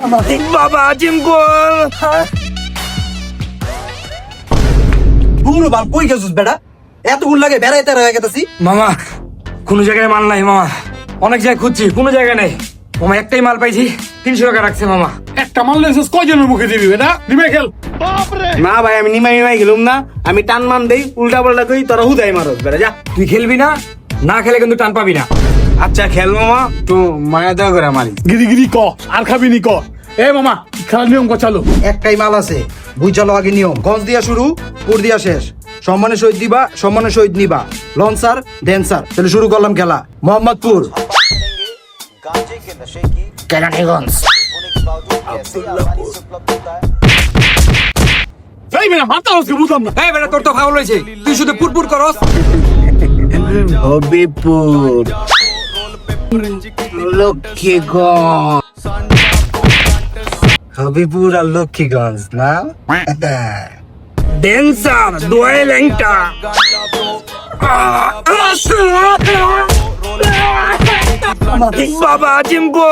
বাবা জিমকল পুরো বাল কই গেছিস বেটা? এত গুণ লাগে বেড়াইতে রয়ে গেছি। মামা কোনো জায়গায় মাল নাই মামা, অনেক জায়গায় খুঁজছি কোনো জায়গায় নেই মামা। একটাই মাল পাইছি, 300 টাকা রাখছে মামা। একটা মাল লেছিস কয়জনের মুখে দিবি বেটা? নিমে খেল। না ভাই আমি নিমাই গেলাম না, আমি টান মান দেই উল্টা পাল্টা কই তোরা হুদাই মারস বেটা যা। তুই খেলবি না, না খেলে কিন্তু টান পাবি না। আচ্ছা খেল মামা, তো মায়া দেওয়া করে মারি। গিরি ক আর খাবি নি ক। এ মামা খেলার নিয়ম ক চালু। একটাই মাল আছে, বুঝ চলো আগে নিয়ম। গঞ্জ দিয়া শুরু, পুর দিয়া শেষ। সম্মানের সহিত দিবা, সম্মানের সহিত নিবা। Launcher dancer. তাহলে শুরু করলাম খেলা। মোহাম্মদপুর, गांजे के नशे की কেরানীগঞ্জ। होने के बावजूद ऐसी आसानी से उपलब्ध होता है। এই বেটা মাথা হচ্ছে বুঝলাম না। এই বেটা তোর তো ফাউল হয়েছে, তুই শুধু পুরপুর করস। হবিপুর লক্ষ্মীগঞ্জ, হবিপুর আর লক্ষ্মীগঞ্জ না? ড্যান্সার দোয়ে ল্যাংটা। বাবা জিমকল